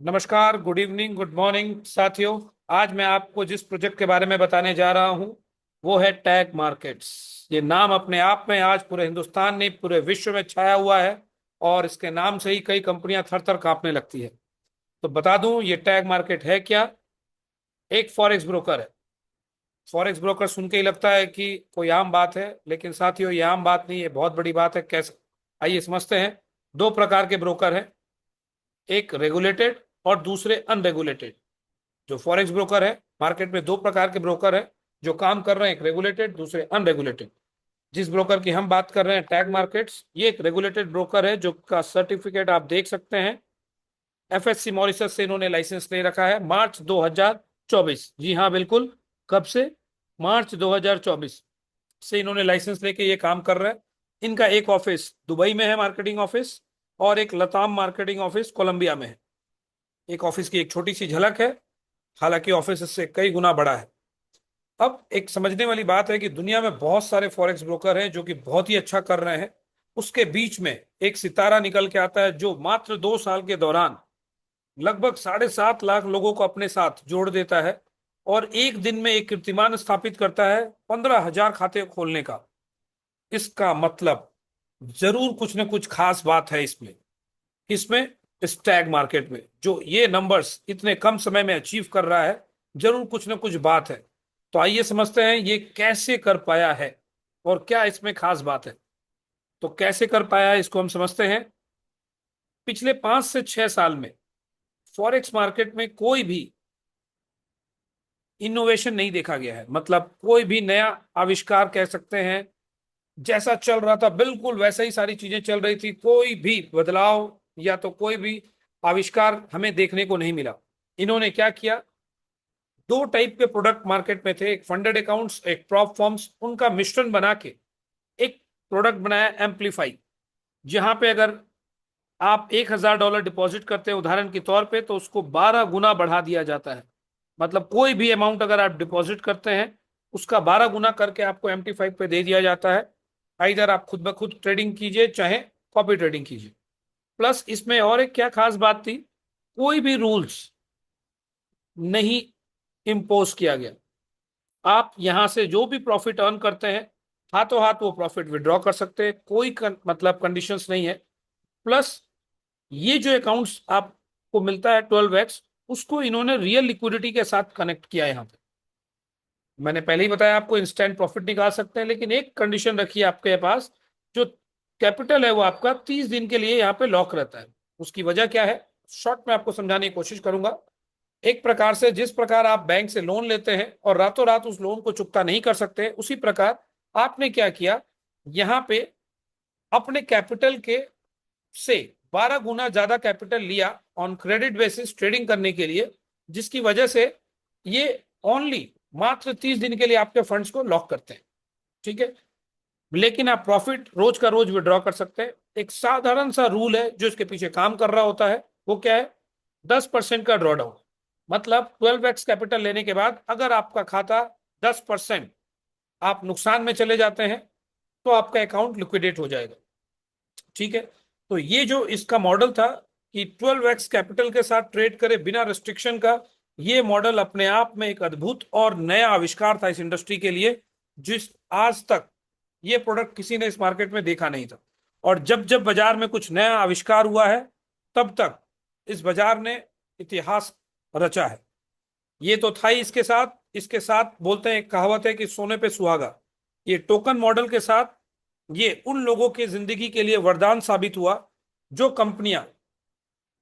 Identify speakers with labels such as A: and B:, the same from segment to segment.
A: नमस्कार, good evening, good morning साथियों। आज मैं आपको जिस प्रोजेक्ट के बारे में बताने जा रहा हूं वो है टैग मार्केट्स। ये नाम अपने आप में आज पूरे हिंदुस्तान नहीं पूरे विश्व में छाया हुआ है और इसके नाम से ही कई कंपनियां थर थर कांपने लगती है। तो बता दूं ये टैग मार्केट है क्या। एक फॉरेक्स ब्रोकर है। फॉरेक्स ब्रोकर सुन के ही लगता है कि कोई आम बात है, लेकिन साथियों ये आम बात नहीं, ये बहुत बड़ी बात है। कैसे, आइए समझते हैं। दो प्रकार के ब्रोकर हैं, एक रेगुलेटेड और दूसरे अनरेगुलेटेड। जो फॉरेक्स ब्रोकर है, मार्केट में दो प्रकार के ब्रोकर है जो काम कर रहे हैं, एक रेगुलेटेड दूसरे अनरेगुलेटेड। जिस ब्रोकर की हम बात कर रहे हैं टैग मार्केट्स, ये एक रेगुलेटेड ब्रोकर है जो का सर्टिफिकेट आप देख सकते हैं। एफएससी मॉरिशस से इन्होंने लाइसेंस ले रखा है मार्च 2024। जी हाँ बिल्कुल। कब से? मार्च 2024 से इन्होंने लाइसेंस लेके ये काम कर रहे हैं। इनका एक ऑफिस दुबई में है, मार्केटिंग ऑफिस, और एक लताम मार्केटिंग ऑफिस कोलंबिया में है। एक ऑफिस की एक छोटी सी झलक है, हालांकि ऑफिस इससे कई गुना बड़ा है। अब एक समझने वाली बात है कि दुनिया में बहुत सारे फॉरेक्स ब्रोकर हैं जो कि बहुत ही अच्छा कर रहे हैं। उसके बीच में एक सितारा निकल के आता है जो मात्र 2 साल के दौरान लगभग 7.5 लाख लोगों को अपने साथ जोड़ देता है और एक दिन में एक कीर्तिमान स्थापित करता है 15,000 खाते खोलने का। इसका मतलब जरूर कुछ न कुछ खास बात है इसमें। किसमें? इस टैग मार्केट में जो ये नंबर्स इतने कम समय में अचीव कर रहा है, जरूर कुछ न कुछ बात है। तो आइए समझते हैं ये कैसे कर पाया है और क्या इसमें खास बात है। तो कैसे कर पाया है इसको हम समझते हैं। पिछले 5 से 6 साल में फॉरेक्स मार्केट में कोई भी इनोवेशन नहीं देखा गया है, मतलब कोई भी नया आविष्कार कह सकते हैं। जैसा चल रहा था बिल्कुल वैसा ही सारी चीजें चल रही थी, कोई भी बदलाव या तो कोई भी आविष्कार हमें देखने को नहीं मिला। इन्होंने क्या किया, दो टाइप के प्रोडक्ट मार्केट में थे, एक फंडेड अकाउंट्स एक प्रॉप फॉर्म्स, उनका मिश्रण बना के एक प्रोडक्ट बनाया एम्पलीफाई। जहां पे अगर आप $1,000 डिपॉजिट करते हैं उदाहरण के तौर पे, तो उसको 12 गुना बढ़ा दिया जाता है। मतलब कोई भी अमाउंट अगर आप डिपॉजिट करते हैं उसका 12 गुना करके आपको एमटी 5 पे दे दिया जाता है। इधर आप खुद ब खुद ट्रेडिंग कीजिए चाहे कॉपी ट्रेडिंग कीजिए। प्लस इसमें और एक क्या खास बात थी, कोई भी रूल्स नहीं इम्पोज किया गया। आप यहां से जो भी प्रॉफिट अर्न करते हैं हाथों हाथ वो प्रॉफिट विड्रॉ कर सकते हैं, कोई मतलब कंडीशंस नहीं है। प्लस ये जो अकाउंट्स आपको मिलता है 12x, उसको इन्होंने रियल लिक्विडिटी के साथ कनेक्ट किया है। यहाँ पे मैंने पहले ही बताया आपको इंस्टेंट प्रॉफिट निकाल सकते हैं, लेकिन एक कंडीशन रखिए आपके पास, जो कैपिटल है वो आपका 30 दिन के लिए यहाँ पे लॉक रहता है। उसकी वजह क्या है, शॉर्ट में आपको समझाने की कोशिश करूंगा। एक प्रकार से जिस प्रकार आप बैंक से लोन लेते हैं और रातों रात उस लोन को चुकता नहीं कर सकते, उसी प्रकार आपने क्या किया, यहाँ पे अपने कैपिटल के से 12 गुना ज्यादा कैपिटल लिया ऑन क्रेडिट बेसिस ट्रेडिंग करने के लिए, जिसकी वजह से ये ओनली मात्र 30 दिन के लिए आपके फंड्स को लॉक करते हैं। ठीक है, लेकिन आप प्रॉफिट रोज का रोज विड्रॉ कर सकते हैं। एक साधारण सा रूल है जो इसके पीछे काम कर रहा होता है, वो क्या है, 10% का ड्रॉडाउन। मतलब 12x कैपिटल लेने के बाद अगर आपका खाता 10% आप नुकसान में चले जाते हैं तो आपका अकाउंट लिक्विडेट हो जाएगा। ठीक है, तो ये जो इसका मॉडल था कि 12x कैपिटल के साथ ट्रेड करे बिना रिस्ट्रिक्शन का, ये मॉडल अपने आप में एक अद्भुत और नया आविष्कार था इस इंडस्ट्री के लिए, जिस आज तक ये प्रोडक्ट किसी ने इस मार्केट में देखा नहीं था। और जब जब बाजार में कुछ नया आविष्कार हुआ है तब तक इस बाजार ने इतिहास रचा है। ये तो था ही, इसके साथ बोलते हैं, कहावत है कि सोने पे सुहागा। ये टोकन मॉडल के साथ ये उन लोगों की जिंदगी के लिए वरदान साबित हुआ जो कंपनियां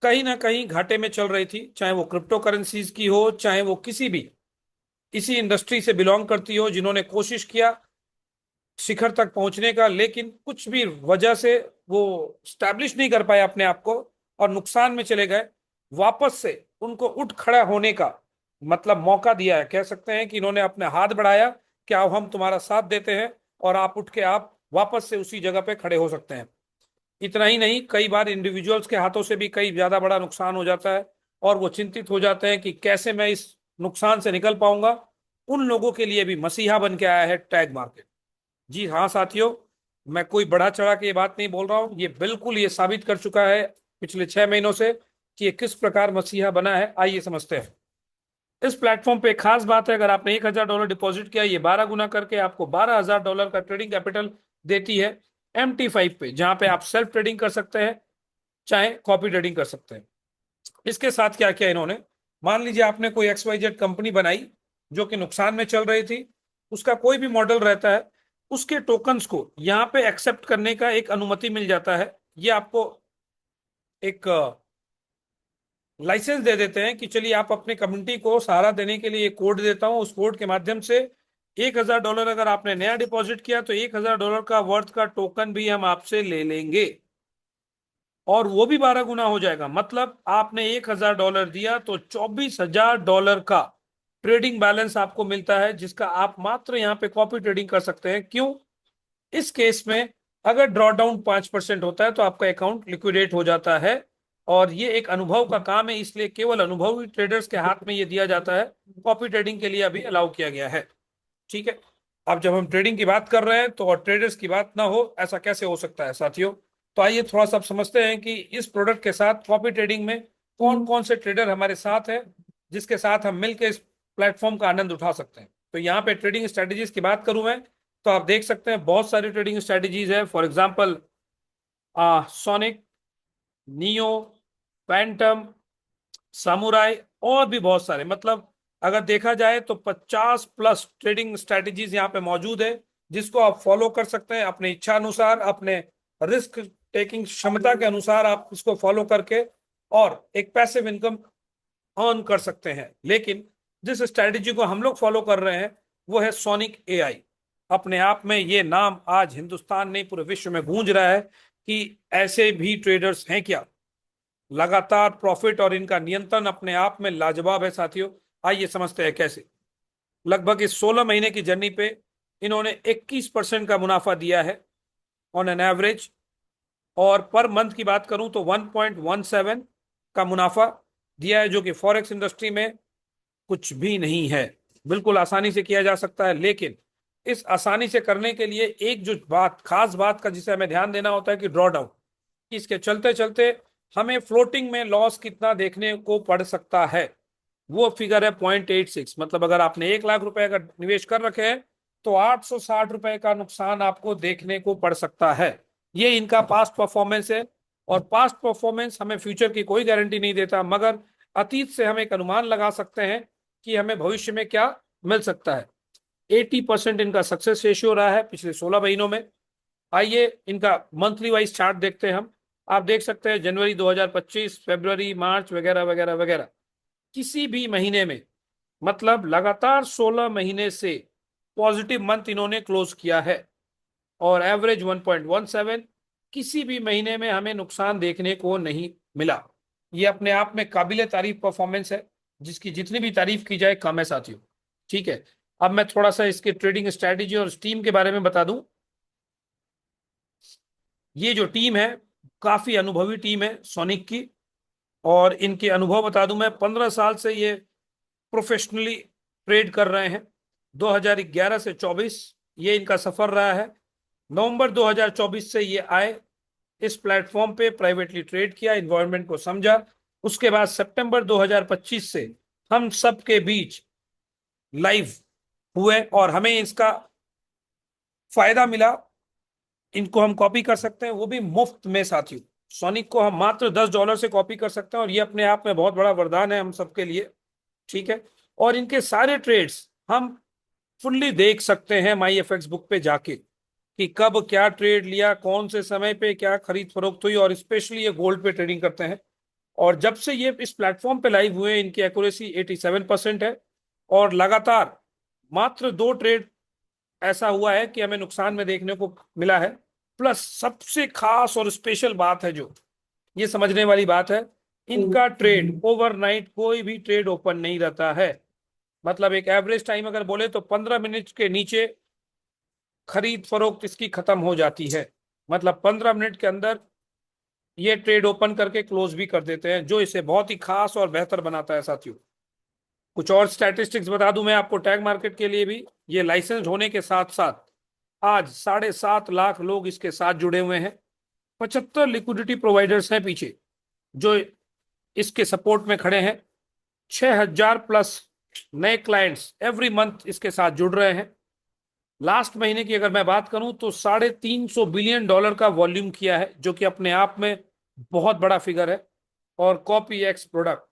A: कहीं ना कहीं घाटे में चल रही थी, चाहे वो क्रिप्टो करेंसीज की हो, चाहे वो किसी भी इसी इंडस्ट्री से बिलोंग करती हो, जिन्होंने कोशिश किया शिखर तक पहुंचने का, लेकिन कुछ भी वजह से वो स्टैब्लिश नहीं कर पाए अपने आप को और नुकसान में चले गए। वापस से उनको उठ खड़ा होने का मतलब मौका दिया है। कह सकते हैं कि इन्होंने अपने हाथ बढ़ाया कि आओ हम तुम्हारा साथ देते हैं, और आप उठ के आप वापस से उसी जगह पे खड़े हो सकते हैं। इतना ही नहीं, कई बार इंडिविजुअल्स के हाथों से भी कई ज्यादा बड़ा नुकसान हो जाता है और वो चिंतित हो जाते हैं कि कैसे मैं इस नुकसान से निकल पाऊंगा। उन लोगों के लिए भी मसीहा बन के आया है टैग मार्केट। जी हाँ साथियों, मैं कोई बढ़ा चढ़ा के ये बात नहीं बोल रहा हूँ, ये बिल्कुल ये साबित कर चुका है पिछले 6 महीनों से कि ये किस प्रकार मसीहा बना है, आइए समझते हैं। इस प्लेटफॉर्म पे एक खास बात है, अगर आपने $1,000 डिपॉजिट किया, ये 12 गुना करके आपको $12,000 का ट्रेडिंग कैपिटल देती है MT5 पे, जहां पे आप सेल्फ ट्रेडिंग कर सकते हैं, चाहे कॉपी ट्रेडिंग कर सकते हैं। इसके साथ क्या किया इन्होंने, मान लीजिए आपने कोई XYZ कंपनी बनाई जो कि नुकसान में चल रही थी, उसका कोई भी मॉडल रहता है, उसके टोकन्स को यहाँ पे एक्सेप्ट करने का एक अनुमति मिल जाता है। ये आपको एक लाइसेंस दे देते हैं कि चलिए आप अपनी कम्युनिटी को सहारा देने के लिए एक कोड देता हूं, उस कोड के माध्यम से $1,000 अगर आपने नया डिपॉजिट किया तो $1,000 का वर्थ का टोकन भी हम आपसे ले लेंगे, और वो भी 12 गुना हो जाएगा। मतलब आपने $1,000 दिया तो $24,000 का ट्रेडिंग बैलेंस आपको मिलता है, जिसका आप मात्र यहाँ पे कॉपी ट्रेडिंग कर सकते हैं। क्यों? इस केस में अगर ड्रॉडाउन 5% होता है तो आपका अकाउंट लिक्विडेट हो जाता है, और ये एक अनुभव का काम है, इसलिए केवल अनुभवी ट्रेडर्स के हाथ में ये दिया जाता है। कॉपी ट्रेडिंग के लिए अभी अलाउ किया गया है। ठीक है, अब जब हम ट्रेडिंग की बात कर रहे हैं तो और ट्रेडर्स की बात ना हो, ऐसा कैसे हो सकता है साथियों? तो आइए थोड़ा सा समझते हैं कि इस प्रोडक्ट के साथ कॉपी ट्रेडिंग में कौन कौन से ट्रेडर हमारे साथ है, जिसके साथ हम मिलकर इस प्लेटफॉर्म का आनंद उठा सकते हैं। तो यहाँ पे ट्रेडिंग स्ट्रेटेजीज की बात करूं मैं, तो आप देख सकते हैं बहुत सारी ट्रेडिंग स्ट्रेटेजीज है। For example sonic, neo, Phantom, samurai, और भी बहुत सारे। मतलब अगर देखा जाए तो 50+ ट्रेडिंग स्ट्रेटेजीज यहाँ पे मौजूद है, जिसको आप फॉलो कर सकते हैं अपनी इच्छा अनुसार, अपने रिस्क टेकिंग क्षमता के अनुसार आप इसको फॉलो करके और एक पैसिव इनकम अर्न कर सकते हैं। लेकिन जिस स्ट्रेटेजी को हम लोग फॉलो कर रहे हैं वो है सोनिक AI। अपने आप में ये नाम आज हिंदुस्तान नहीं पूरे विश्व में गूंज रहा है कि ऐसे भी ट्रेडर्स हैं क्या। लगातार प्रॉफिट और इनका नियंत्रण अपने आप में लाजवाब है साथियों। आइए समझते हैं कैसे। लगभग इस 16 महीने की जर्नी पे इन्होंने 21% का मुनाफा दिया है ऑन एन एवरेज, और पर मंथ की बात करूं तो 1.17 का मुनाफा दिया है, जो कि फॉरेक्स इंडस्ट्री में कुछ भी नहीं है। बिल्कुल आसानी से किया जा सकता है, लेकिन इस आसानी से करने के लिए एक जो बात, खास बात का जिसे हमें ध्यान देना होता है कि ड्रॉ डाउन, इसके चलते चलते हमें फ्लोटिंग में लॉस कितना देखने को पड़ सकता है। वो फिगर है 0.86। मतलब अगर आपने 1,00,000 रुपए का निवेश कर रखे हैं तो 860 रुपए का नुकसान आपको देखने को पड़ सकता है। ये इनका पास्ट परफॉर्मेंस है, और पास्ट परफॉर्मेंस हमें फ्यूचर की कोई गारंटी नहीं देता, मगर अतीत से हम एक अनुमान लगा सकते हैं कि हमें भविष्य में क्या मिल सकता है। 80% इनका सक्सेस रेशियो रहा है पिछले 16 महीनों में। आइए इनका मंथली वाइज चार्ट देखते हैं हम। आप देख सकते हैं जनवरी 2025, फरवरी, मार्च वगैरह वगैरह वगैरह, किसी भी महीने में, मतलब लगातार 16 महीने से पॉजिटिव मंथ इन्होंने क्लोज किया है, और एवरेज 1.17। किसी भी महीने में हमें नुकसान देखने को नहीं मिला। ये अपने आप में काबिले तारीफ परफॉर्मेंस है, जिसकी जितनी भी तारीफ की जाए कम है साथियों। ठीक है, अब मैं थोड़ा सा इसके ट्रेडिंग स्ट्रेटेजी और टीम के बारे में बता दूं। ये जो टीम है काफी अनुभवी टीम है सोनिक की, और इनके अनुभव बता दूं मैं, 15 साल से ये प्रोफेशनली ट्रेड कर रहे हैं। 2011 से 24 ये इनका सफर रहा है। नवंबर 2024 से ये आए इस प्लेटफॉर्म पे, प्राइवेटली ट्रेड किया, इन्वायरमेंट को समझा। उसके बाद सितंबर 2025 से हम सबके बीच लाइव हुए और हमें इसका फायदा मिला। इनको हम कॉपी कर सकते हैं, वो भी मुफ्त में साथियों। सोनिक को हम मात्र $10 से कॉपी कर सकते हैं, और ये अपने आप में बहुत बड़ा वरदान है हम सबके लिए। ठीक है, और इनके सारे ट्रेड्स हम फुल्ली देख सकते हैं माई एफ बुक पे जाके, कि कब क्या ट्रेड लिया, कौन से समय पे क्या खरीद फरोख्त हुई। और स्पेशली ये गोल्ड पे ट्रेडिंग करते हैं, और जब से ये इस प्लेटफॉर्म पे लाइव हुए इनकी एक्यूरेसी 87% है, और लगातार मात्र 2 ट्रेड ऐसा हुआ है कि हमें नुकसान में देखने को मिला है। प्लस सबसे खास और स्पेशल बात है, जो ये समझने वाली बात है, इनका ट्रेड ओवरनाइट कोई भी ट्रेड ओपन नहीं रहता है। मतलब एक एवरेज टाइम अगर बोले तो 15 मिनट के नीचे खरीद फरोख्त इसकी खत्म हो जाती है। मतलब 15 मिनट के अंदर ये ट्रेड ओपन करके क्लोज भी कर देते हैं, जो इसे बहुत ही खास और बेहतर बनाता है साथियों। कुछ और स्टैटिस्टिक्स बता दूं मैं आपको टैग मार्केट के लिए भी। ये लाइसेंस होने के साथ साथ आज 7.5 लाख लोग इसके साथ जुड़े हुए हैं। 75 लिक्विडिटी प्रोवाइडर्स हैं पीछे, जो इसके सपोर्ट में खड़े हैं। 6,000 प्लस नए क्लाइंट्स एवरी मंथ इसके साथ जुड़ रहे हैं। लास्ट महीने की अगर मैं बात करूं तो $350 बिलियन का वॉल्यूम किया है, जो कि अपने आप में बहुत बड़ा फिगर है। और कॉपी एक्स प्रोडक्ट,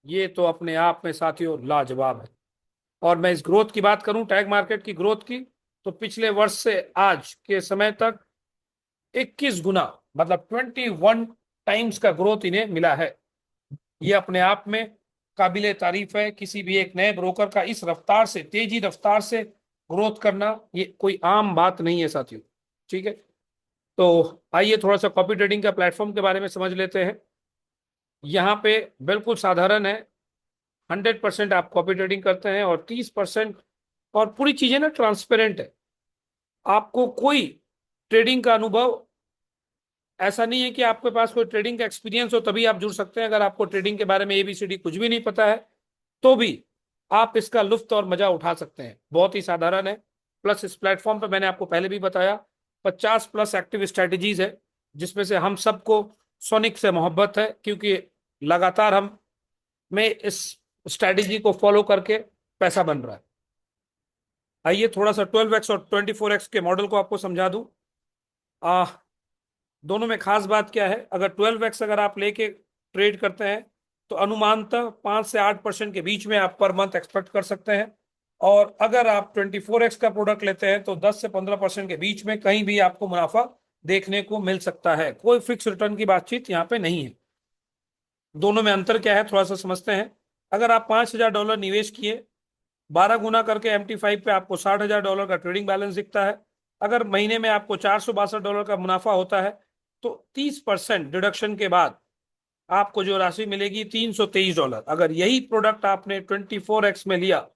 A: ये तो अपने आप में साथियों लाजवाब है। और मैं इस ग्रोथ की बात करूं, टैग मार्केट की ग्रोथ की, तो पिछले वर्ष से आज के समय तक 21 गुना, मतलब 21 टाइम्स का ग्रोथ इन्हें मिला है। ये अपने आप में काबिले तारीफ है। किसी भी एक नए ब्रोकर का इस रफ्तार से, तेजी रफ्तार से ग्रोथ करना ये कोई आम बात नहीं है साथियों। ठीक है, तो आइए थोड़ा सा कॉपी ट्रेडिंग का प्लेटफॉर्म के बारे में समझ लेते हैं। यहाँ पे बिल्कुल साधारण है। 100% आप कॉपी ट्रेडिंग करते हैं और 30%, और पूरी चीजें ना ट्रांसपेरेंट है। आपको कोई ट्रेडिंग का अनुभव, ऐसा नहीं है कि आपके पास कोई ट्रेडिंग का एक्सपीरियंस हो तभी आप जुड़ सकते हैं। अगर आपको ट्रेडिंग के बारे में एबीसीडी कुछ भी नहीं पता है तो भी आप इसका लुत्फ और मजा उठा सकते हैं। बहुत ही साधारण है। प्लस इस प्लेटफॉर्म पर मैंने आपको पहले भी बताया 50 प्लस एक्टिव स्ट्रेटेजीज है, जिसमें से हम सबको सोनिक से मोहब्बत है, क्योंकि लगातार हम में इस स्ट्रेटेजी को फॉलो करके पैसा बन रहा है। आइए थोड़ा सा 12x और 24x के मॉडल को आपको समझा दूं। आ दोनों में खास बात क्या है, अगर 12x अगर आप लेके ट्रेड करते हैं तो अनुमानतः 5 से 8% के बीच में आप पर मंथ एक्सपेक्ट कर सकते हैं। और अगर आप 24x का प्रोडक्ट लेते हैं तो 10 से 15% के बीच में कहीं भी आपको मुनाफा देखने को मिल सकता है। कोई फिक्स रिटर्न की बातचीत यहाँ पे नहीं है। दोनों में अंतर क्या है थोड़ा सा समझते हैं। अगर आप $5,000 निवेश किए, 12 गुना करके MT5 पे आपको $60,000 का ट्रेडिंग बैलेंस दिखता है। अगर महीने में आपको $462 का मुनाफा होता है तो 30% डिडक्शन के बाद आपको जो राशि मिलेगी $323। अगर यही प्रोडक्ट आपने 24x में लिया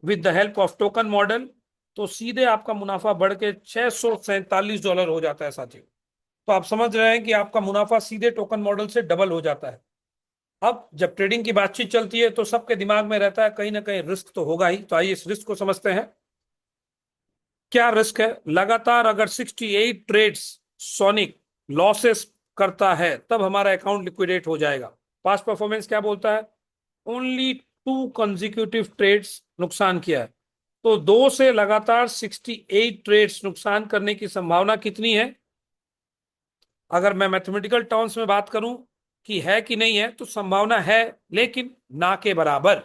A: with the help of token model, तो सीधे आपका मुनाफा बढ़ के $647 हो जाता है साथियों। तो आप समझ रहे हैं कि आपका मुनाफा सीधे टोकन मॉडल से डबल हो जाता है। अब जब ट्रेडिंग की बातचीत चलती है तो सबके दिमाग में रहता है कहीं ना कहीं रिस्क तो होगा ही। तो आइए इस रिस्क को समझते हैं। क्या रिस्क है? लगातार अगर 68 ट्रेड्स सोनिक लॉसेस करता है तब हमारा अकाउंट लिक्विडेट हो जाएगा। पास्ट परफॉर्मेंस क्या बोलता है? ओनली 2 कंजिक्यूटिव ट्रेड्स नुकसान किया है। तो 2 से लगातार 68 ट्रेड्स नुकसान करने की संभावना कितनी है? अगर मैं मैथमेटिकल टर्म्स में बात करूं कि है कि नहीं है, तो संभावना है, लेकिन ना के बराबर।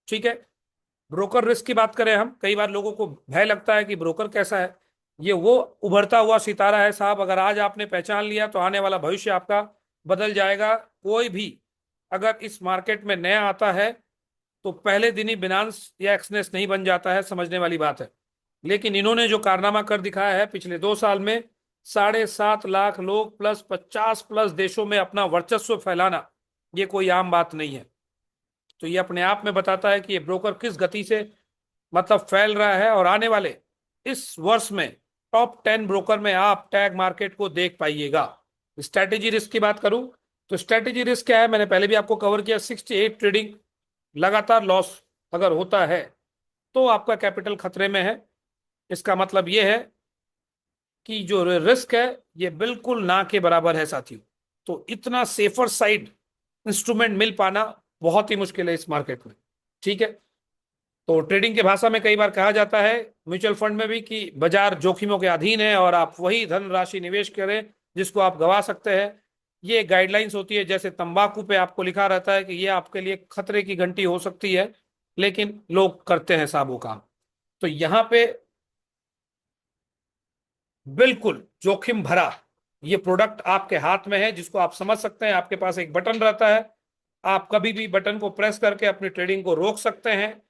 A: ठीक है। ब्रोकर रिस्क की बात करें हम, कई बार लोगों को भय लगता है कि ब्रोकर कैसा है। ये वो उभरता हुआ सितारा है साहब। अगर आज आपने पहचान लिया तो आने वाला भविष्य आपका बदल जाएगा। कोई भी अगर इस मार्केट में नया आता है तो पहले दिन ही बिनांस या एक्सनेस नहीं बन जाता है, समझने वाली बात है। लेकिन इन्होंने जो कारनामा कर दिखाया है पिछले 2 साल में, 7.5 लाख लोग प्लस 50 प्लस देशों में अपना वर्चस्व फैलाना, ये कोई आम बात नहीं है। तो ये अपने आप में बताता है कि ये ब्रोकर किस गति से मतलब फैल रहा है। और आने वाले इस वर्ष में टॉप 10 ब्रोकर में आप टैग मार्केट को देख पाइएगा। स्ट्रैटेजी रिस्क की बात करूं तो स्ट्रैटेजी रिस्क क्या है, मैंने पहले भी आपको कवर किया। 68 ट्रेडिंग लगातार लॉस अगर होता है तो आपका कैपिटल खतरे में है। इसका मतलब यह है कि जो रिस्क है ये बिल्कुल ना के बराबर है साथियों। तो इतना सेफर साइड इंस्ट्रूमेंट मिल पाना बहुत ही मुश्किल है इस मार्केट में। ठीक है। तो ट्रेडिंग के भाषा में कई बार कहा जाता है, म्यूचुअल फंड में भी, कि बाजार जोखिमों के अधीन है और आप वही धनराशि निवेश करें जिसको आप गवा सकते हैं। ये गाइडलाइंस होती है। जैसे तंबाकू पे आपको लिखा रहता है कि ये आपके लिए खतरे की घंटी हो सकती है, लेकिन लोग करते हैं साबु काम। तो यहाँ पे बिल्कुल जोखिम भरा ये प्रोडक्ट आपके हाथ में है, जिसको आप समझ सकते हैं। आपके पास एक बटन रहता है, आप कभी भी बटन को प्रेस करके अपनी ट्रेडिंग को रोक सकते हैं।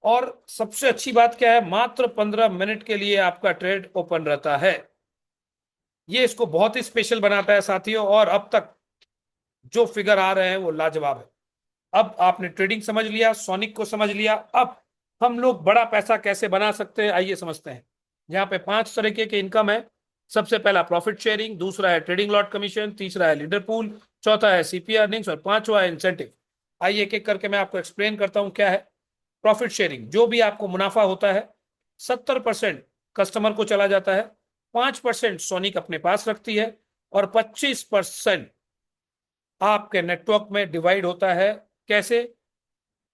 A: और सबसे अच्छी बात क्या है, मात्र 15 मिनट के लिए आपका ट्रेड ओपन रहता है। ये इसको बहुत ही स्पेशल बनाता है साथियों। और अब तक जो फिगर आ रहे हैं वो लाजवाब है। अब आपने ट्रेडिंग समझ लिया, सोनिक को समझ लिया, अब हम लोग बड़ा पैसा कैसे बना सकते हैं आइए समझते हैं। यहाँ पे 5 तरीके के इनकम है। सबसे पहला प्रॉफिट शेयरिंग, दूसरा है ट्रेडिंग लॉट कमीशन, तीसरा है लीडर पूल, चौथा है सीपी अर्निंग्स और पांचवा है इंसेंटिव। आइए एक एक करके मैं आपको एक्सप्लेन करता हूं क्या है। प्रॉफिट शेयरिंग, जो भी आपको मुनाफा होता है 70% कस्टमर को चला जाता है, 5% सोनिक अपने पास रखती है और 25% आपके नेटवर्क में डिवाइड होता है। कैसे?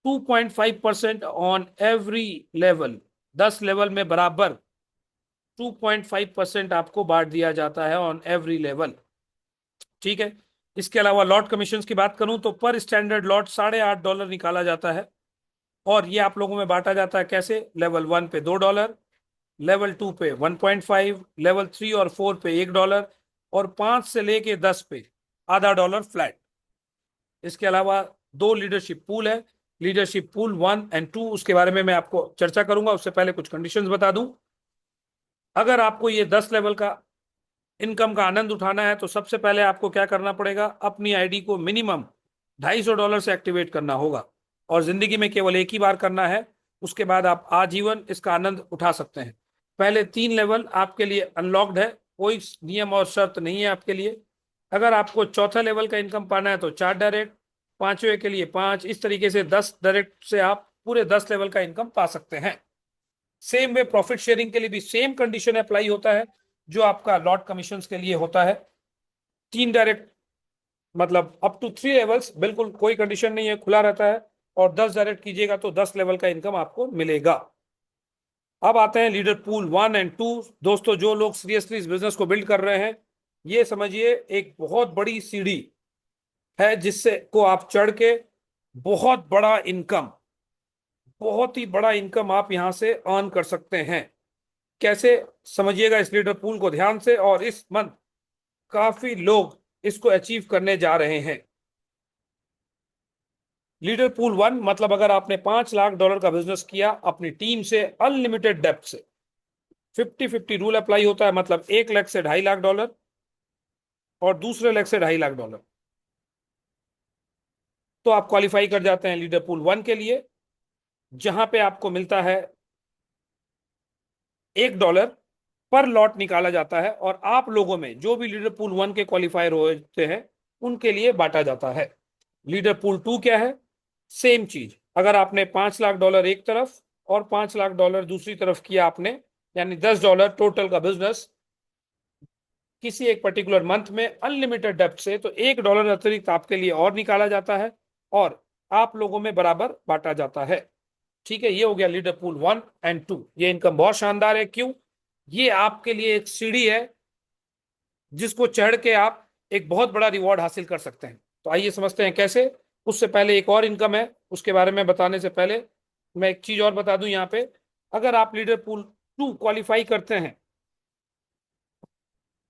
A: 2.5% ऑन एवरी लेवल, 10 लेवल में बराबर 2.5% आपको बांट दिया जाता है ऑन एवरी लेवल। ठीक है। इसके अलावा लॉट कमीशन की बात करूं तो पर स्टैंडर्ड लॉट $8.5 निकाला जाता है, और ये आप लोगों में बांटा जाता है कैसे? लेवल 1 पे $2, लेवल 2 पे 1.5, लेवल 3 और 4 पे $1, और 5 से लेके 10 पे $0.5 फ्लैट। इसके अलावा दो लीडरशिप पूल है, लीडरशिप पूल 1 एंड 2, उसके बारे में मैं आपको चर्चा करूंगा। उससे पहले कुछ कंडीशंस बता दूं। अगर आपको ये 10 लेवल का इनकम का आनंद उठाना है तो सबसे पहले आपको क्या करना पड़ेगा? अपनी आईडी को मिनिमम $250 से एक्टिवेट करना होगा, और जिंदगी में केवल एक ही बार करना है। उसके बाद आप आजीवन इसका आनंद उठा सकते हैं। पहले 3 लेवल आपके लिए अनलॉक्ड है, कोई नियम और शर्त नहीं है आपके लिए। अगर आपको चौथा लेवल का इनकम पाना है तो 4 डायरेक्ट, पांचवे के लिए 5, इस तरीके से 10 डायरेक्ट से आप पूरे 10 लेवल का इनकम पा सकते हैं। सेम वे प्रॉफिट शेयरिंग के लिए भी सेम कंडीशन अप्लाई होता है जो आपका लॉट कमीशन के लिए होता है। 3 डायरेक्ट मतलब अप टू 3 लेवल्स, बिल्कुल कोई कंडीशन नहीं है, खुला रहता है। और 10 डायरेक्ट कीजिएगा तो 10 लेवल का इनकम आपको मिलेगा। अब आते हैं लीडर पूल 1 एंड 2। दोस्तों, जो लोग सीरियसली इस बिजनेस को बिल्ड कर रहे हैं, ये समझिए एक बहुत बड़ी सीढ़ी है जिससे को आप चढ़ के बहुत बड़ा इनकम, बहुत ही बड़ा इनकम आप यहां से अर्न कर सकते हैं। कैसे? समझिएगा इस लीडर पूल को ध्यान से, और इस मंथ काफी लोग इसको अचीव करने जा रहे हैं। लीडर पूल 1 मतलब अगर आपने $5 लाख का बिजनेस किया अपनी टीम से अनलिमिटेड डेप्थ से, 50-50 रूल अप्लाई होता है, मतलब 1 लाख से $2.5 लाख और दूसरे लाख से $2.5 लाख, तो आप क्वालिफाई कर जाते हैं लीडर पूल 1 के लिए, जहां पे आपको मिलता है $1 पर लॉट निकाला जाता है, और आप लोगों में जो भी लीडर पूल 1 के क्वालिफायर होते हैं उनके लिए बांटा जाता है। लीडर पूल 2 क्या है? सेम चीज। अगर आपने $5 लाख एक तरफ और $5 लाख दूसरी तरफ किया आपने, यानी $10 टोटल का बिजनेस किसी एक पर्टिकुलर मंथ में अनलिमिटेड डेप्थ से, तो $1 अतिरिक्त आपके लिए और निकाला जाता है और आप लोगों में बराबर बांटा जाता है। ठीक है, ये हो गया लीडर पूल 1 एंड 2। ये इनकम बहुत शानदार है। क्यों? ये आपके लिए एक सीढ़ी है जिसको चढ़ के आप एक बहुत बड़ा रिवॉर्ड हासिल कर सकते हैं। तो आइए समझते हैं कैसे। उससे पहले एक और इनकम है, उसके बारे में बताने से पहले मैं एक चीज और बता दूं यहाँ पे। अगर आप लीडर पूल 2 क्वालिफाई करते हैं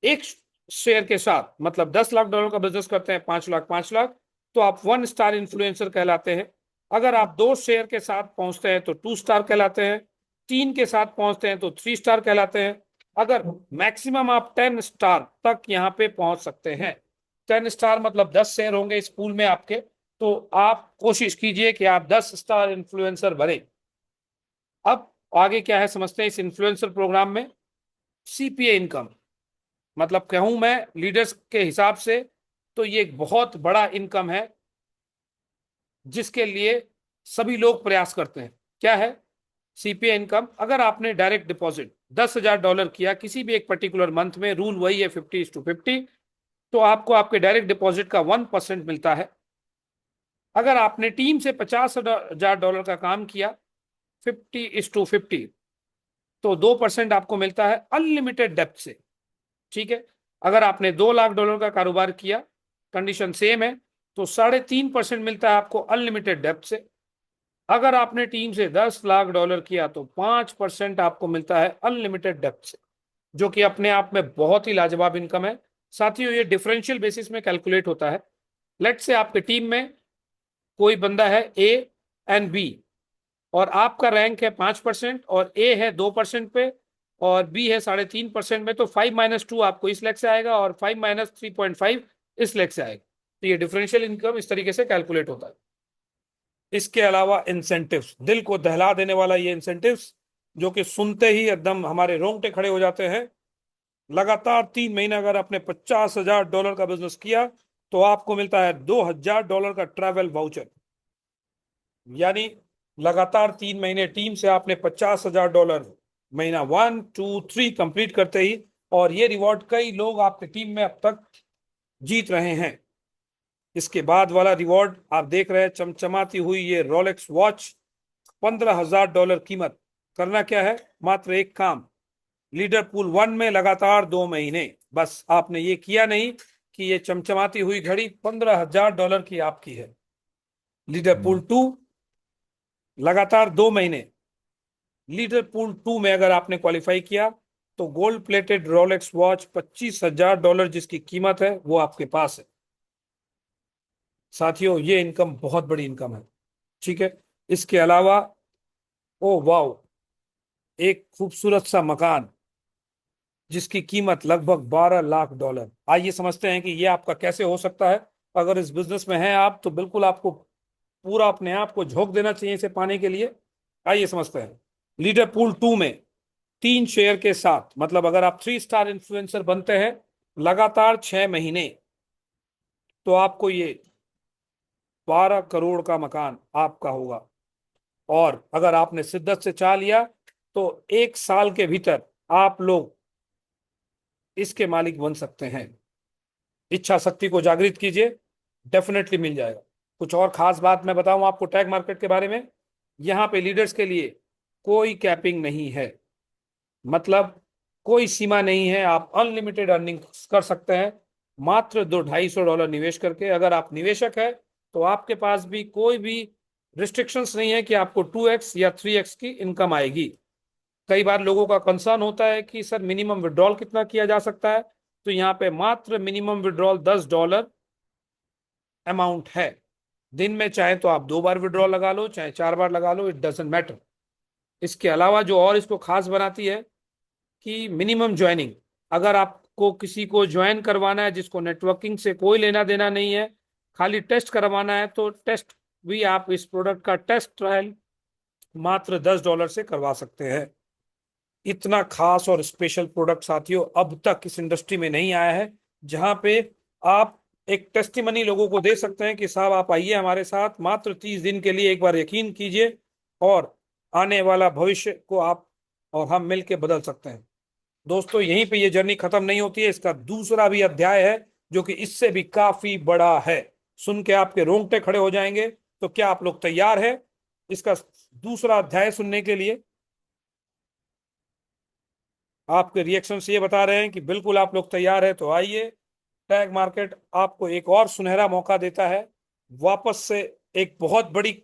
A: एक शेयर के साथ, मतलब $10 लाख का बिजनेस करते हैं, 5 लाख 5 लाख, तो आप 1 स्टार इन्फ्लुएंसर कहलाते हैं। अगर आप 2 शेयर के साथ पहुंचते हैं तो 2 स्टार कहलाते हैं, 3 के साथ पहुंचते हैं तो 3 स्टार कहलाते हैं। अगर मैक्सिमम आप 10 स्टार तक यहाँ पे पहुंच सकते हैं, 10 स्टार मतलब 10 शेयर होंगे इस पूल में आपके, तो आप कोशिश कीजिए कि आप 10 स्टार इन्फ्लुएंसर बने। अब आगे क्या है समझते हैं इस इन्फ्लुएंसर प्रोग्राम में। सीपीए इनकम, मतलब कहूं मैं लीडर्स के हिसाब से तो ये एक बहुत बड़ा इनकम है जिसके लिए सभी लोग प्रयास करते हैं। क्या है सीपीए इनकम? अगर आपने डायरेक्ट डिपॉजिट $10,000 किया किसी भी एक पर्टिकुलर मंथ में, रूल वही है 50:50, तो आपको आपके डायरेक्ट डिपॉजिट का 1% मिलता है। अगर आपने टीम से $50,000 का काम किया 50:50, तो 2% आपको मिलता है अनलिमिटेड डेप्थ से। ठीक है। अगर आपने $2 लाख का कारोबार किया, कंडीशन सेम है, तो 3.5% मिलता है आपको अनलिमिटेड डेप्थ से। अगर आपने टीम से $10 लाख किया तो 5% आपको मिलता है अनलिमिटेड डेप्थ से, जो कि अपने आप में बहुत ही लाजवाब इनकम है। साथियों, ये डिफरेंशियल बेसिस में कैलकुलेट होता है। लेट से आपके टीम में कोई बंदा है ए एंड बी, और आपका रैंक है 5% और ए है 2% पे और बी है 3.5% में, तो 5 - 2 आपको इस लेग से आएगा और 5 - 3.5 इस लेग से आएगा। तो ये डिफरेंशियल इनकम इस तरीके से कैलकुलेट होता है। इसके अलावा इंसेंटिव्स, दिल को दहला देने वाला ये इंसेंटिव्स, जो कि सुनते ही एकदम हमारे रोंगटे खड़े हो जाते हैं। लगातार 3 महीने अगर आपने $50,000 का बिजनेस किया तो आपको मिलता है $2,000 का ट्रैवल वाउचर। यानी लगातार 3 महीने टीम से आपने $50,000 महीना 1, 2, 3 कंप्लीट करते ही, और ये रिवॉर्ड कई लोग आपकी टीम में अब तक जीत रहे हैं। इसके बाद वाला रिवॉर्ड आप देख रहे हैं, चमचमाती हुई ये रोलेक्स वॉच, $15,000 कीमत। करना क्या है, मात्र एक काम, लीडर पूल 1 में लगातार 2 महीने, बस आपने ये किया नहीं कि ये चमचमाती हुई घड़ी $15,000 की आपकी है। लीडर पूल 2 लगातार 2 महीने, लीडर पूल 2 में अगर आपने क्वालिफाई किया तो गोल्ड प्लेटेड रोलेक्स वॉच $25,000 जिसकी कीमत है वो आपके पास है। साथियों, ये इनकम बहुत बड़ी इनकम है, ठीक है। इसके अलावा, ओ वाओ, एक खूबसूरत सा मकान जिसकी कीमत लगभग $12 लाख। आइए समझते हैं कि ये आपका कैसे हो सकता है। अगर इस बिजनेस में हैं आप तो बिल्कुल आपको पूरा अपने आप को झोंक देना चाहिए इसे पाने के लिए। आइए समझते हैं। लीडर पूल 2 में 3 शेयर के साथ, मतलब अगर आप 3 स्टार इन्फ्लुएंसर बनते हैं लगातार 6 महीने, तो आपको ये 12 करोड़ का मकान आपका होगा। और अगर आपने शिद्दत से चाह लिया तो 1 साल के भीतर आप लोग इसके मालिक बन सकते हैं। इच्छा शक्ति को जागृत कीजिए, डेफिनेटली मिल जाएगा। कुछ और खास बात मैं बताऊं आपको टैग मार्केट के बारे में, यहाँ पे लीडर्स के लिए कोई कैपिंग नहीं है, मतलब कोई सीमा नहीं है, आप अनलिमिटेड अर्निंग कर सकते हैं मात्र $200-250 निवेश करके। अगर आप निवेशक है तो आपके पास भी कोई भी रिस्ट्रिक्शंस नहीं है कि आपको 2x या 3x की इनकम आएगी। कई बार लोगों का कंसर्न होता है कि सर मिनिमम विड्रॉल कितना किया जा सकता है, तो यहाँ पे मात्र मिनिमम विड्रॉल $10 अमाउंट है। दिन में चाहे तो आप 2 बार विड्रॉल लगा लो, चाहे 4 बार लगा लो, इट डजेंट मैटर। इसके अलावा जो और इसको खास बनाती है कि मिनिमम ज्वाइनिंग, अगर आपको किसी को ज्वाइन करवाना है जिसको नेटवर्किंग से कोई लेना देना नहीं है, खाली टेस्ट करवाना है, तो टेस्ट भी आप इस प्रोडक्ट का टेस्ट ट्रायल मात्र $10 से करवा सकते हैं। इतना खास और स्पेशल प्रोडक्ट साथियों अब तक इस इंडस्ट्री में नहीं आया है, जहां पे आप एक टेस्टिमनी लोगों को दे सकते हैं कि साहब आप आइए हमारे साथ मात्र 30 दिन के लिए, एक बार यकीन कीजिए और आने वाला भविष्य को आप और हम मिलकर बदल सकते हैं। दोस्तों, यहीं पे ये जर्नी खत्म नहीं होती है, इसका दूसरा भी अध्याय है जो कि इससे भी काफी बड़ा है। सुन के आपके रोंगटे खड़े हो जाएंगे। तो क्या आप लोग तैयार हैं इसका दूसरा अध्याय सुनने के लिए? आपके रिएक्शन से ये बता रहे हैं कि बिल्कुल आप लोग तैयार हैं, तो आइए। टैग मार्केट आपको एक और सुनहरा मौका देता है वापस से एक बहुत बड़ी,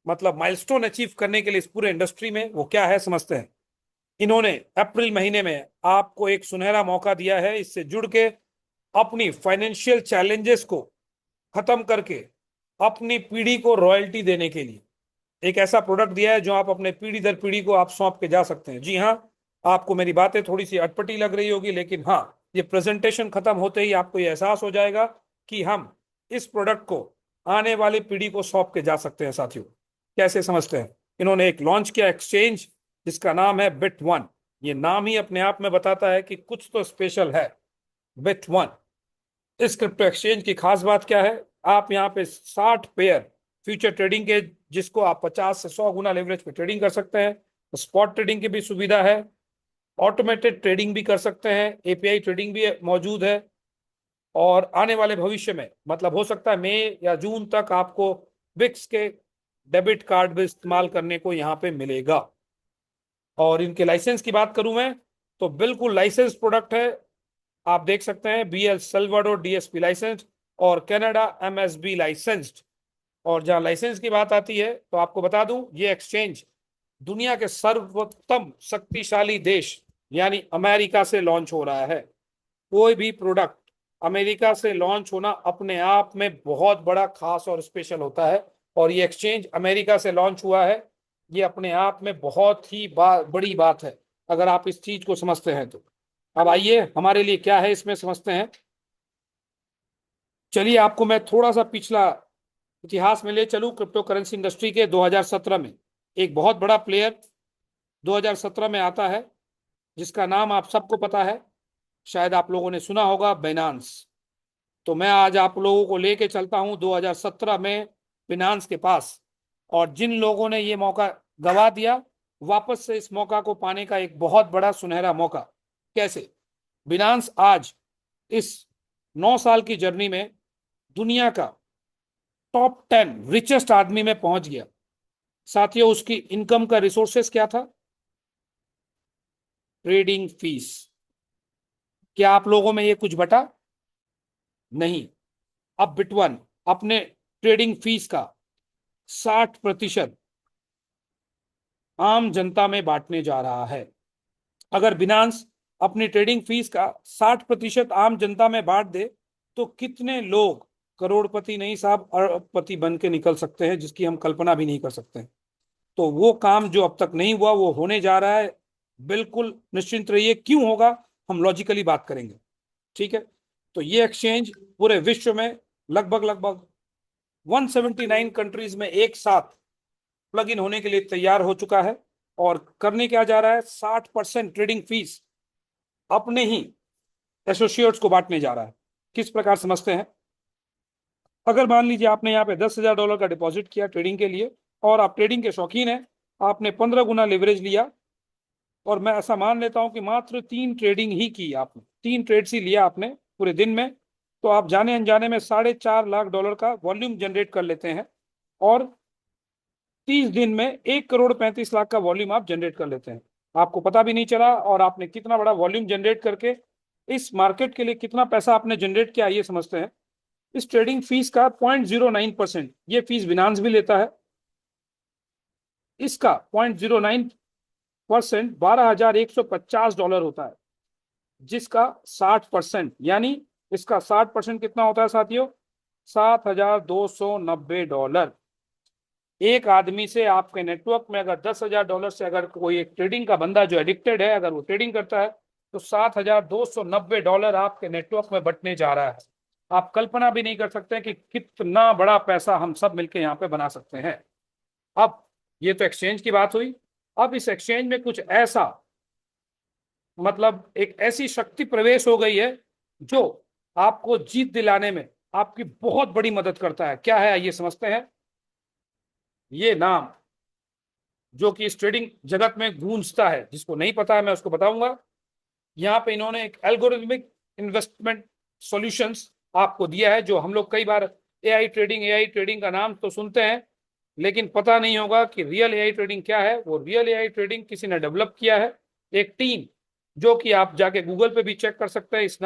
A: मतलब माइलस्टोन अचीव करने के लिए इस पूरे इंडस्ट्री में। वो क्या है समझते हैं। इन्होंने अप्रैल महीने में आपको एक सुनहरा मौका दिया है इससे जुड़ के अपनी फाइनेंशियल चैलेंजेस को खत्म करके अपनी पीढ़ी को रॉयल्टी देने के लिए एक ऐसा प्रोडक्ट दिया है जो आप अपने पीढ़ी दर पीढ़ी को आप सौंप के जा सकते हैं। जी हाँ, आपको मेरी बातें थोड़ी सी अटपटी लग रही होगी, लेकिन हाँ, ये प्रेजेंटेशन खत्म होते ही आपको ये एहसास हो जाएगा कि हम इस प्रोडक्ट को आने वाली पीढ़ी को सौंप के जा सकते हैं। साथियों, कैसे समझते हैं। इन्होंने एक लॉन्च किया एक्सचेंज जिसका नाम है Bit1। ये नाम ही अपने आप में बताता है कि कुछ तो स्पेशल है। Bit1 इस क्रिप्टो एक्सचेंज की खास बात क्या है, आप यहाँ पे 60 पेयर फ्यूचर ट्रेडिंग के, जिसको आप 50 से 100 गुना लेवरेज पे ट्रेडिंग कर सकते हैं। स्पॉट ट्रेडिंग की भी सुविधा है, ऑटोमेटेड ट्रेडिंग भी कर सकते हैं, एपीआई ट्रेडिंग भी मौजूद है। और आने वाले भविष्य में, मतलब हो सकता है मई या जून तक, आपको बिक्स के डेबिट कार्ड भी इस्तेमाल करने को यहाँ पे मिलेगा। और इनके लाइसेंस की बात करूं मैं तो बिल्कुल लाइसेंस प्रोडक्ट है। आप देख सकते हैं बीएल सल्वाडोर डीएसपी लाइसेंस्ड और कनाडा एमएसबी लाइसेंस्ड। और जहां लाइसेंस की बात आती है तो आपको बता दूं, ये एक्सचेंज दुनिया के सर्वोत्तम शक्तिशाली देश यानी अमेरिका से लॉन्च हो रहा है। कोई भी प्रोडक्ट अमेरिका से लॉन्च होना अपने आप में बहुत बड़ा खास और स्पेशल होता है, और ये एक्सचेंज अमेरिका से लॉन्च हुआ है, ये अपने आप में बहुत ही बड़ी बात है अगर आप इस चीज को समझते हैं तो। अब आइए हमारे लिए क्या है इसमें समझते हैं। चलिए आपको मैं थोड़ा सा पिछला इतिहास में ले चलूं क्रिप्टो करेंसी इंडस्ट्री के। 2017 में एक बहुत बड़ा प्लेयर 2017 में आता है जिसका नाम आप सबको पता है, शायद आप लोगों ने सुना होगा, बाइनेंस। तो मैं आज आप लोगों को लेके चलता हूं 2017 में बाइनेंस के पास। और जिन लोगों ने ये मौका गवा दिया, वापस से इस मौका को पाने का एक बहुत बड़ा सुनहरा मौका। कैसे? बाइनेंस आज इस 9 साल की जर्नी में दुनिया का टॉप 10 रिचेस्ट आदमी में पहुंच गया। साथियों, उसकी इनकम का रिसोर्सेस क्या था? Trading fees. क्या आप लोगों में ये कुछ बटा? नहीं। अब बिटवन अपने ट्रेडिंग फीस का 60% आम जनता में बांटने जा रहा है। अगर बिनांस अपनी ट्रेडिंग फीस का 60% आम जनता में बांट दे तो कितने लोग करोड़पति नहीं साहब, अरबपति बन के निकल सकते हैं, जिसकी हम कल्पना भी नहीं कर सकते हैं। तो वो काम जो अब तक नहीं हुआ वो होने जा रहा है। बिल्कुल निश्चिंत रहिए। क्यों होगा, हम लॉजिकली बात करेंगे। ठीक है। तो ये एक्सचेंज पूरे विश्व में लगभग लगभग 179 कंट्रीज में एक साथ प्लग इन होने के लिए तैयार हो चुका है। और करने क्या जा रहा है, 60% ट्रेडिंग फीस अपने ही एसोसिएट्स को बांटने जा रहा है। किस प्रकार समझते हैं? अगर मान लीजिए आपने यहाँ पे $10,000 का डिपॉजिट किया ट्रेडिंग के लिए, और आप ट्रेडिंग के शौकीन हैं, आपने 15 गुना लिवरेज लिया, और मैं ऐसा मान लेता हूं कि मात्र 3 ट्रेडिंग ही की आपने, 3 ट्रेड्स ही लिया आपने पूरे दिन में, तो आप जाने अनजाने में $4.5 लाख का वॉल्यूम जनरेट कर लेते हैं। और 30 दिन में 1,35 लाख का वॉल्यूम आप जनरेट कर लेते हैं। आपको पता भी नहीं चला, और आपने कितना बड़ा वॉल्यूम जनरेट करके इस मार्केट के लिए कितना पैसा आपने जनरेट किया, ये समझते हैं। इस ट्रेडिंग फीस का 0.09%, ये फीस बिनांस भी लेता है, इसका 0.09% $12,150 होता है, जिसका 60% यानी इसका 60% कितना होता है साथियों? $7,290। एक आदमी से आपके नेटवर्क में अगर $10,000 से अगर कोई एक ट्रेडिंग का बंदा जो एडिक्टेड है, अगर वो ट्रेडिंग करता है, तो $7,290 आपके नेटवर्क में बटने जा रहा है। आप कल्पना भी नहीं कर सकते कि कितना बड़ा पैसा हम सब मिलकर यहाँ पे बना सकते हैं। अब ये तो एक्सचेंज की बात हुई। अब इस एक्सचेंज में कुछ ऐसा, मतलब एक ऐसी शक्ति प्रवेश हो गई है जो आपको जीत दिलाने में आपकी बहुत बड़ी मदद करता है। क्या है, आइए समझते हैं। ये नाम जो कि इस ट्रेडिंग जगत में गूंजता है, जिसको नहीं पता है मैं उसको बताऊंगा। यहाँ पे इन्होंने एक एल्गोरिथमिक इन्वेस्टमेंट सॉल्यूशंस आपको दिया है, जो हम लोग कई बार एआई ट्रेडिंग का नाम तो सुनते हैं, लेकिन पता नहीं होगा कि रियल एआई ट्रेडिंग क्या है। वो रियल एआई ट्रेडिंग किसी ने डेवलप किया है, एक टीम, जो कि आप जाके गूगल पे भी चेक कर सकते हैं। इस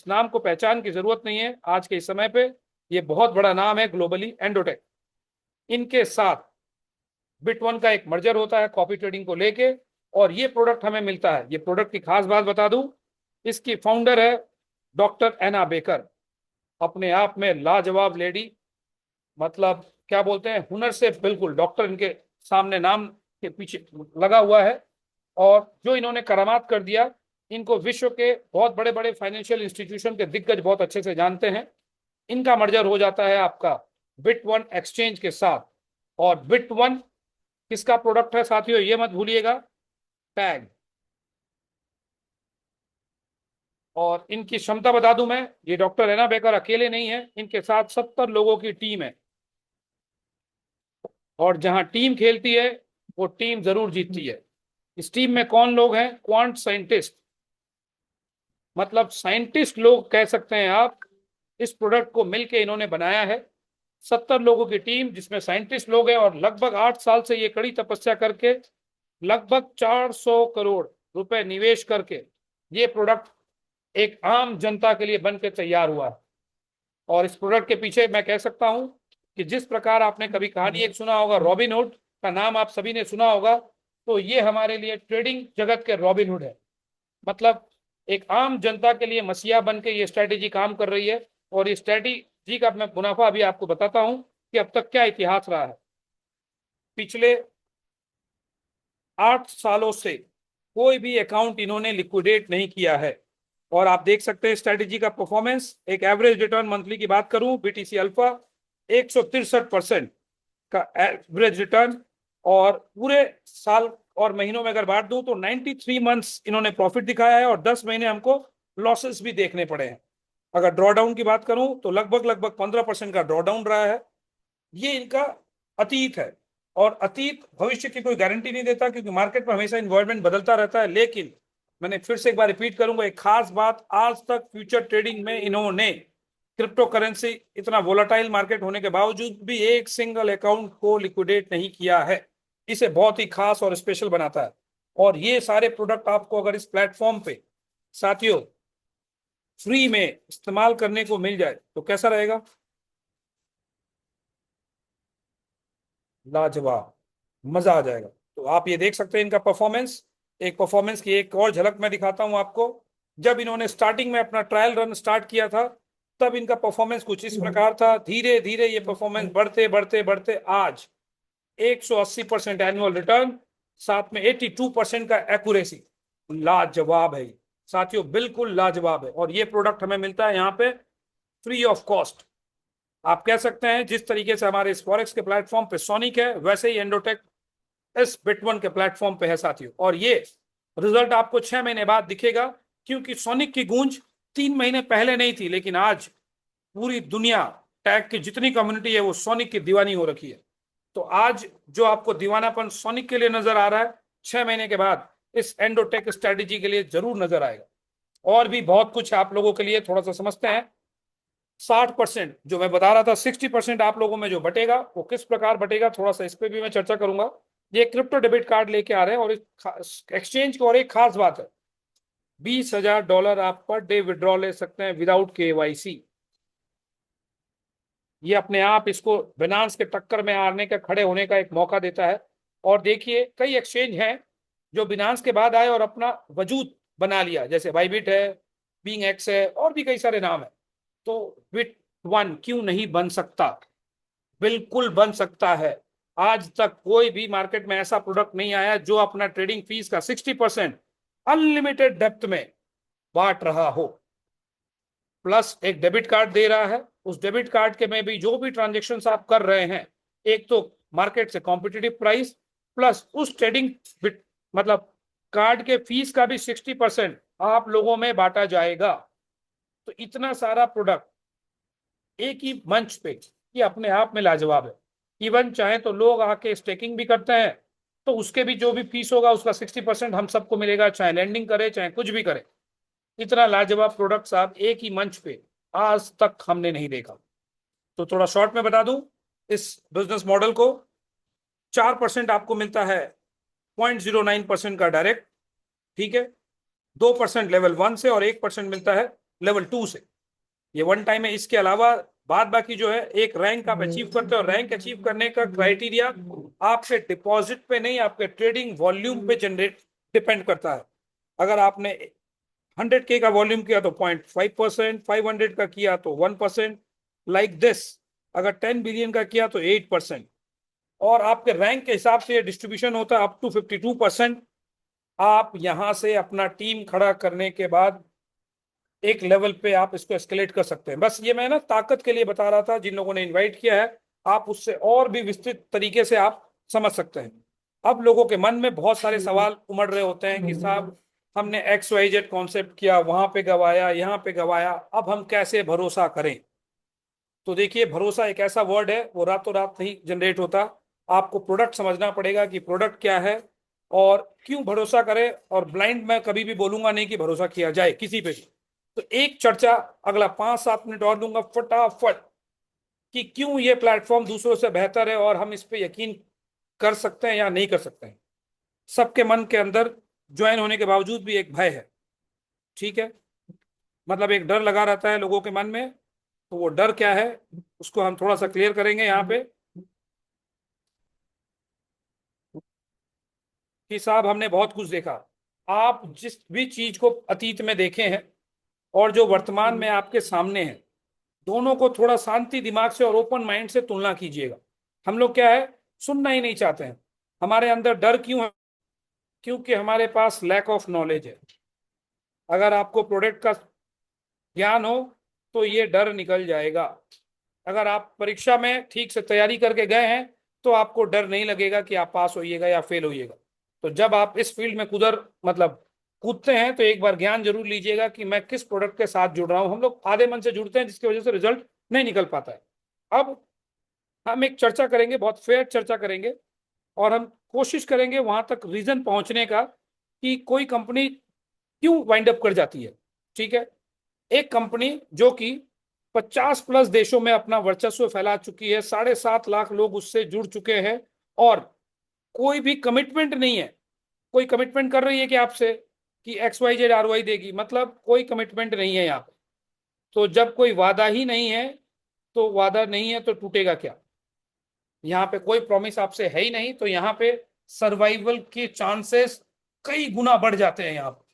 A: नाम को पहचान की जरूरत नहीं है आज के इस समय पे। ये बहुत बड़ा नाम है ग्लोबली, एंडोटेक। इनके साथ बिटवन का एक मर्जर होता है कॉपी ट्रेडिंग को लेके, और ये प्रोडक्ट हमें मिलता है। ये प्रोडक्ट की खास बात बता दूं, इसकी फाउंडर है डॉक्टर एना बेकर, अपने आप में लाजवाब लेडी। मतलब क्या बोलते हैं, हुनर से बिल्कुल डॉक्टर इनके सामने नाम के पीछे लगा हुआ है। और जो इन्होंने करामात कर दिया, इनको विश्व के बहुत बड़े बड़े फाइनेंशियल इंस्टीट्यूशन के दिग्गज बहुत अच्छे से जानते हैं। इनका मर्जर हो जाता है आपका बिट वन एक्सचेंज के साथ। और बिट वन किसका प्रोडक्ट है साथियों, ये मत भूलिएगा, टैग। और इनकी क्षमता बता दूं मैं, ये डॉक्टर एना बेकर अकेले नहीं है, इनके साथ 70 लोगों की टीम है। और जहां टीम खेलती है वो टीम जरूर जीतती है। इस टीम में कौन लोग हैं? क्वांट साइंटिस्ट, मतलब साइंटिस्ट लोग कह सकते हैं आप। इस प्रोडक्ट को मिलके इन्होंने बनाया है। 70 लोगों की टीम जिसमें साइंटिस्ट लोग हैं, और लगभग 8 साल से ये कड़ी तपस्या करके लगभग 400 करोड़ रुपए निवेश करके ये प्रोडक्ट एक आम जनता के लिए बन के तैयार हुआ है। और इस प्रोडक्ट के पीछे मैं कह सकता हूं कि जिस प्रकार आपने कभी कहानी एक सुना होगा, रॉबिनहुड का नाम आप सभी ने सुना होगा, तो ये हमारे लिए ट्रेडिंग जगत के रॉबिनहुड है। मतलब एक आम जनता के लिए मसीहा बन के ये स्ट्रैटेजी काम कर रही है। और इस स्ट्रैटेजी का मैं मुनाफा अभी आपको बताता हूं कि अब तक क्या इतिहास रहा है। पिछले 8 सालों से कोई भी अकाउंट इन्होंने लिक्विडेट नहीं किया है। और आप देख सकते हैं स्ट्रेटेजी का परफॉर्मेंस। एक एवरेज रिटर्न मंथली की बात करूं, बीटीसी अल्फा 163% का एवरेज रिटर्न। और पूरे साल और महीनों में अगर बांट दूं तो 93 मंथ्स इन्होंने प्रॉफिट दिखाया है, और 10 महीने हमको लॉसेस भी देखने पड़े हैं। अगर ड्रॉडाउन की बात करूं तो लगभग लगभग 15% का ड्रॉडाउन रहा है। ये इनका अतीत है। और अतीत भविष्य की कोई गारंटी नहीं देता, क्योंकि मार्केट में हमेशा इन्वायरमेंट बदलता रहता है। लेकिन मैंने फिर से एक बार रिपीट करूंगा, एक खास बात, आज तक फ्यूचर ट्रेडिंग में इन्होंने क्रिप्टो करेंसी इतना वोलाटाइल मार्केट होने के बावजूद भी एक सिंगल अकाउंट को लिक्विडेट नहीं किया है। इसे बहुत ही खास और स्पेशल बनाता है। और ये सारे प्रोडक्ट आपको अगर इस प्लेटफॉर्म पे साथियों फ्री में इस्तेमाल करने को मिल जाए तो कैसा रहेगा? लाजवाब, मजा आ जाएगा। तो आप ये देख सकते हैं इनका परफॉर्मेंस। एक परफॉर्मेंस की एक और झलक मैं दिखाता हूं आपको। जब इन्होंने स्टार्टिंग में अपना ट्रायल रन स्टार्ट किया था तब इनका परफॉर्मेंस कुछ इस प्रकार था। धीरे धीरे ये परफॉर्मेंस बढ़ते बढ़ते बढ़ते आज 180% एनुअल रिटर्न, साथ में 82% का एक्यूरेसी। लाजवाब है ये। साथियों बिल्कुल लाजवाब है। और ये प्रोडक्ट हमें मिलता है यहाँ पे फ्री ऑफ कॉस्ट। आप कह सकते हैं जिस तरीके से हमारे इस फॉरेक्स के प्लेटफॉर्म पे सोनिक है, वैसे ही एंडोटेक इस बिटवन के प्लेटफॉर्म पे है साथियों। और ये रिजल्ट आपको 6 महीने बाद दिखेगा, क्योंकि सोनिक की गूंज 3 महीने पहले नहीं थी, लेकिन आज पूरी दुनिया, टैग की जितनी कम्युनिटी है वो सोनिक की दीवानी हो रखी है। तो आज जो आपको दीवानापन सोनिक के लिए नजर आ रहा है, 6 महीने के बाद इस एंडोटेक स्ट्रेटेजी के लिए जरूर नजर आएगा। और भी बहुत कुछ आप लोगों के लिए थोड़ा सा समझते हैं। 60% जो मैं बता रहा था, 60% आप लोगों में जो बटेगा वो किस प्रकार बटेगा, थोड़ा सा इस पे भी मैं चर्चा करूंगा। ये क्रिप्टो डेबिट कार्ड लेके आ रहे हैं और एक्सचेंज की और एक खास बात है, $20,000 आप पर डे विड्रॉ ले सकते हैं विदाउट केवाईसी। ये अपने आप इसको बिनांस के टक्कर में आने का, खड़े होने का एक मौका देता है। और देखिए कई एक्सचेंज हैं जो बिनांस के बाद आए और अपना वजूद बना लिया, जैसे बाइबिट है, बीइंग एक्स है, और भी कई सारे नाम है। तो बिट वन क्यों नहीं बन सकता? बिल्कुल बन सकता है। आज तक कोई भी मार्केट में ऐसा प्रोडक्ट नहीं आया जो अपना ट्रेडिंग फीस का 60% अनलिमिटेड डेप्थ में बांट रहा हो, प्लस एक डेबिट कार्ड दे रहा है। उस डेबिट कार्ड के में भी जो भी ट्रांजेक्शन आप कर रहे हैं, एक तो मार्केट से कॉम्पिटिटिव प्राइस, प्लस उस ट्रेडिंग मतलब कार्ड के फीस का भी 60% आप लोगों में बांटा जाएगा। तो इतना सारा प्रोडक्ट एक ही मंच पे, ये अपने आप में लाजवाब है। इवन चाहे तो लोग आके स्टेकिंग भी करते हैं, तो उसके भी जो भी फीस होगा उसका 60% हम सबको मिलेगा, चाहे लैंडिंग करे चाहे कुछ भी करे। इतना लाजवाब प्रोडक्ट साहब एक ही मंच पे आज तक हमने नहीं देखा। तो थोड़ा शॉर्ट में बता दूं इस बिजनेस मॉडल को। 4% आपको मिलता है 0.09% का डायरेक्ट, ठीक है, 2% लेवल 1 से और 1% मिलता है लेवल 2 से। ये वन टाइम है। इसके अलावा बाद बाकी जो है एक रैंक आप अचीव करते हो, और रैंक अचीव करने का क्राइटेरिया आपके डिपॉजिट पे नहीं, आपके ट्रेडिंग वॉल्यूम पे जनरेट डिपेंड करता है। अगर आपने 100K का वॉल्यूम किया तो 0.5%, 500 का किया तो 1%, लाइक दिस। अगर 10 बिलियन का किया तो 8%। और आपके रैंक के हिसाब से डिस्ट्रीब्यूशन होता है अप टू 52%। आप यहां से अपना टीम खड़ा करने के बाद एक लेवल पे आप इसको एस्केलेट कर सकते हैं। बस ये मैं ना ताकत के लिए बता रहा था, जिन लोगों ने इनवाइट किया है आप उससे और भी विस्तृत तरीके से आप समझ सकते हैं। अब लोगों के मन में बहुत सारे सवाल उमड़ रहे होते हैं कि साहब हमने XYZ कॉन्सेप्ट किया, वहां पे गवाया, यहाँ पे गवाया, अब हम कैसे भरोसा करें? तो देखिए भरोसा एक ऐसा वर्ड है, वो रातों रात नहीं जनरेट होता। आपको प्रोडक्ट समझना पड़ेगा कि प्रोडक्ट क्या है और क्यों भरोसा करें। और ब्लाइंड मैं कभी भी बोलूंगा नहीं कि भरोसा किया जाए किसी पे भी। तो एक चर्चा अगला 5-7 मिनट और दूंगा फटाफट, कि क्यों ये प्लेटफॉर्म दूसरों से बेहतर है और हम इस पे यकीन कर सकते हैं या नहीं कर सकते हैं। सबके मन के अंदर ज्वाइन होने के बावजूद भी एक भय है, ठीक है, मतलब एक डर लगा रहता है लोगों के मन में। तो वो डर क्या है उसको हम थोड़ा सा क्लियर करेंगे यहाँ पे, कि साहब हमने बहुत कुछ देखा। आप जिस भी चीज को अतीत में देखे हैं और जो वर्तमान में आपके सामने है, दोनों को थोड़ा शांति दिमाग से और ओपन माइंड से तुलना कीजिएगा। हम लोग क्या है, सुनना ही नहीं चाहते हैं। हमारे अंदर डर क्यों है? क्योंकि हमारे पास लैक ऑफ नॉलेज है। अगर आपको प्रोडक्ट का ज्ञान हो तो ये डर निकल जाएगा। अगर आप परीक्षा में ठीक से तैयारी करके गए हैं तो आपको डर नहीं लगेगा कि आप पास होइएगा या फेल होइएगा। तो जब आप इस फील्ड में मतलब कूदते हैं तो एक बार ज्ञान जरूर लीजिएगा कि मैं किस प्रोडक्ट के साथ जुड़ रहा हूं। हम लोग आधे मन से जुड़ते हैं जिसकी वजह से रिजल्ट नहीं निकल पाता है। अब हम एक चर्चा करेंगे, बहुत फेयर चर्चा करेंगे, और हम कोशिश करेंगे वहां तक रीजन पहुंचने का कि कोई कंपनी क्यों वाइंड अप कर जाती है। ठीक है, एक कंपनी जो कि 50+ देशों में अपना वर्चस्व फैला चुकी है, 7.5 लाख लोग उससे जुड़ चुके हैं, और कोई भी कमिटमेंट नहीं है। कोई कमिटमेंट कर रही है कि आपसे कि XYZ ROI देगी, मतलब कोई कमिटमेंट नहीं है यहाँ पे। तो जब कोई वादा ही नहीं है, तो वादा नहीं है तो टूटेगा क्या? यहाँ पे कोई प्रॉमिस आपसे है ही नहीं, तो यहाँ पे सर्वाइवल के चांसेस कई गुना बढ़ जाते हैं यहाँ पे।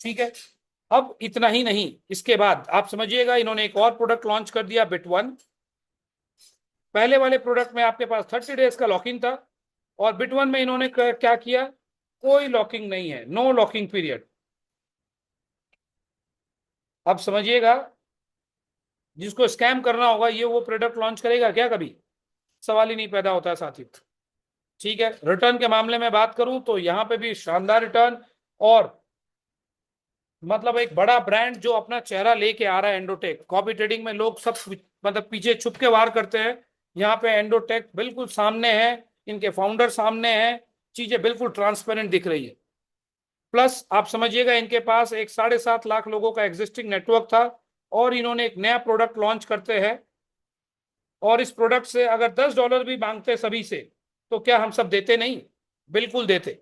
A: ठीक है, अब इतना ही नहीं, इसके बाद आप समझिएगा, इन्होंने एक और प्रोडक्ट लॉन्च कर दिया, बिट1। पहले वाले प्रोडक्ट में आपके पास 30 डेज का लॉकिंग था, और बिट1 में इन्होंने क्या किया, कोई लॉकिंग नहीं है, नो लॉकिंग पीरियड। अब समझिएगा, जिसको स्कैम करना होगा, ये वो प्रोडक्ट लॉन्च करेगा क्या कभी? सवाल ही नहीं पैदा होता है साथी। ठीक है, रिटर्न के मामले में बात करूं तो यहां पे भी शानदार रिटर्न, और मतलब एक बड़ा ब्रांड जो अपना चेहरा लेके आ रहा है, एंडोटेक। कॉपी ट्रेडिंग में लोग सब मतलब पीछे छुप के वार करते हैं, यहाँ पे एंडोटेक बिल्कुल सामने है, इनके फाउंडर सामने हैं, चीजें बिल्कुल ट्रांसपेरेंट दिख रही है। प्लस आप समझिएगा, इनके पास एक 7.5 लाख लोगों का एग्जिस्टिंग नेटवर्क था, और इन्होंने एक नया प्रोडक्ट लॉन्च करते हैं, और इस प्रोडक्ट से अगर $10 भी मांगते सभी से, तो क्या हम सब देते नहीं? बिल्कुल देते।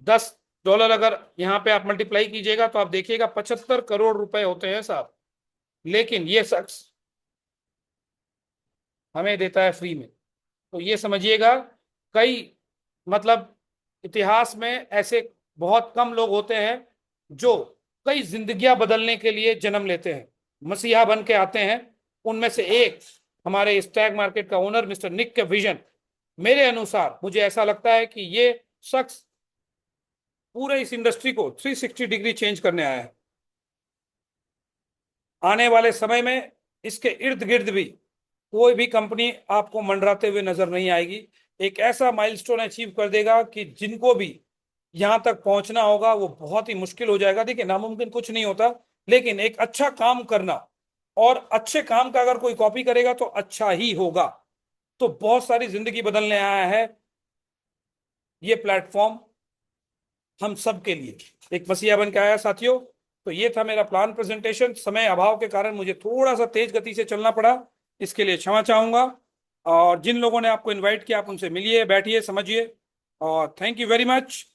A: $10 अगर यहाँ पे आप मल्टीप्लाई कीजिएगा तो आप देखिएगा 75 करोड़ रुपए होते हैं साहब। लेकिन ये शख्स हमें देता है फ्री में। तो ये समझिएगा, कई मतलब इतिहास में ऐसे बहुत कम लोग होते हैं जो कई जिंदगियां बदलने के लिए जन्म लेते हैं, मसीहा बन के आते हैं। उनमें से एक हमारे स्टैक मार्केट का ओनर मिस्टर निक के विजन, मेरे अनुसार मुझे ऐसा लगता है कि ये शख्स पूरे इस इंडस्ट्री को 360 डिग्री चेंज करने आया है। आने वाले समय में इसके इर्द गिर्द भी कोई भी कंपनी आपको मंडराते हुए नजर नहीं आएगी। एक ऐसा माइलस्टोन अचीव कर देगा कि जिनको भी यहां तक पहुंचना होगा वो बहुत ही मुश्किल हो जाएगा। देखिए, नामुमकिन कुछ नहीं होता, लेकिन एक अच्छा काम करना, और अच्छे काम का अगर कोई कॉपी करेगा तो अच्छा ही होगा। तो बहुत सारी जिंदगी बदलने आया है ये प्लेटफॉर्म हम सब के लिए, एक मसीहा बन के आया साथियों। तो ये था मेरा प्लान प्रेजेंटेशन, समय अभाव के कारण मुझे थोड़ा सा तेज गति से चलना पड़ा, इसके लिए क्षमा चाहूंगा। और जिन लोगों ने आपको इनवाइट किया, आप उनसे मिलिए, बैठिए, समझिए, और थैंक यू वेरी मच।